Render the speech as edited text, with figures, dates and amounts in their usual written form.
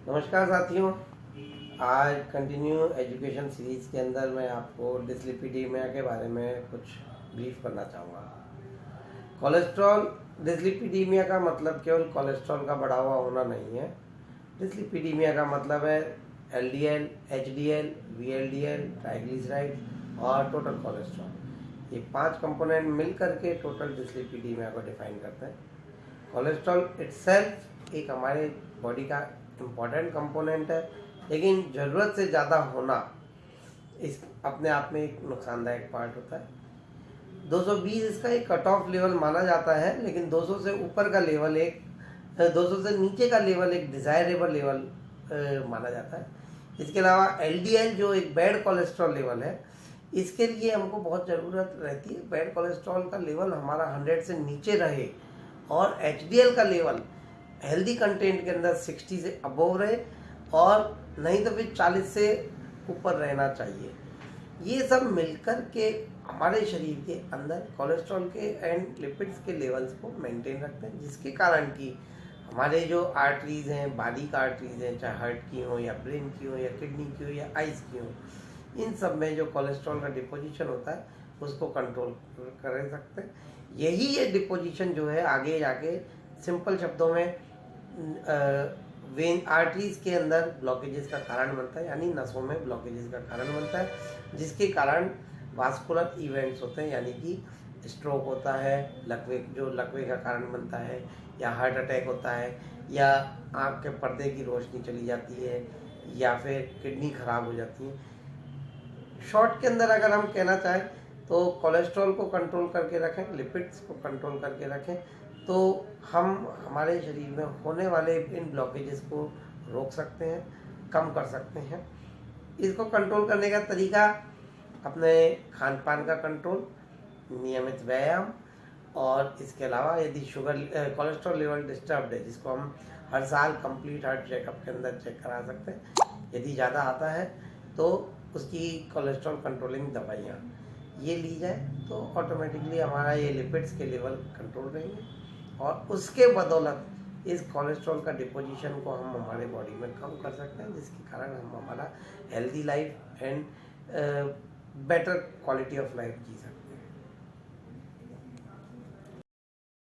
नमस्कार साथियों। आज कंटिन्यू एजुकेशन सीरीज़ के अंदर मैं आपको डिस्लिपिडीमिया के बारे में कुछ ब्रीफ करना चाहूँगा। कोलेस्ट्रॉल डिस्लिपिडीमिया का मतलब केवल कोलेस्ट्रॉल का बढ़ा हुआ होना नहीं है। डिस्लिपिडीमिया का मतलब है एलडीएल, एचडीएल, वीएलडीएल, ट्राइग्लिसराइड और टोटल कोलेस्ट्रॉल। ये 5 कंपोनेंट मिल करके टोटल डिस्लिपिडीमिया को डिफाइन करते हैं। कोलेस्ट्रॉल इटसेल्फ एक हमारे बॉडी का इम्पॉर्टेंट कंपोनेंट है, लेकिन ज़रूरत से ज़्यादा होना इस अपने आप में एक नुकसानदायक पार्ट होता है। 220 इसका एक कट ऑफ लेवल माना जाता है, लेकिन 200 से ऊपर का लेवल 200 से नीचे का लेवल एक डिज़ायरेबल लेवल माना जाता है। इसके अलावा एलडीएल जो एक बैड कोलेस्ट्रॉल लेवल है, इसके लिए हमको बहुत ज़रूरत रहती है बैड कोलेस्ट्रॉल का लेवल हमारा 100 से नीचे रहे, और एचडीएल का लेवल हेल्दी कंटेंट के अंदर 60 से अबोव रहे, और नहीं तो फिर 40 से ऊपर रहना चाहिए। ये सब मिलकर के हमारे शरीर के अंदर कोलेस्ट्रॉल के एंड लिपिड्स के लेवल्स को मेंटेन रखते हैं, जिसके कारण कि हमारे जो आर्टरीज हैं, बारीक आर्टरीज हैं, चाहे हार्ट की हो या ब्रेन की हो या किडनी की हो या आइज की हो, इन सब में जो कोलेस्ट्रॉल का डिपोजिशन होता है उसको कंट्रोल कर सकते हैं। यही ये डिपोजिशन जो है आगे जाके सिंपल शब्दों में वेन आर्टरीज के अंदर ब्लॉकेजेस का कारण बनता है, यानी नसों में ब्लॉकेजेस का कारण बनता है, जिसके कारण वास्कुलर इवेंट्स होते हैं, यानी कि स्ट्रोक होता है, लकवे का कारण बनता है, या हार्ट अटैक होता है, या आँख के पर्दे की रोशनी चली जाती है, या फिर किडनी खराब हो जाती है। शॉर्ट के अंदर अगर हम कहना चाहें तो कोलेस्ट्रॉल को कंट्रोल करके रखें, लिपिड्स को कंट्रोल करके रखें, तो हम हमारे शरीर में होने वाले इन ब्लॉकेजेस को रोक सकते हैं, कम कर सकते हैं। इसको कंट्रोल करने का तरीका अपने खान पान का कंट्रोल, नियमित व्यायाम, और इसके अलावा यदि कोलेस्ट्रॉल लेवल डिस्टर्ब्ड है, जिसको हम हर साल कंप्लीट हार्ट चेकअप के अंदर चेक करा सकते हैं, यदि ज़्यादा आता है तो उसकी कोलेस्ट्रॉल कंट्रोलिंग दवाइयाँ ये ली जाए, तो ऑटोमेटिकली हमारा ये लिपिड्स के लेवल कंट्रोल रहेंगे, और उसके बदौलत इस कोलेस्ट्रॉल का डिपोजिशन को हम हमारे बॉडी में कम कर सकते हैं, जिसके कारण हम हमारा healthy life and better quality of life जी सकते हैं।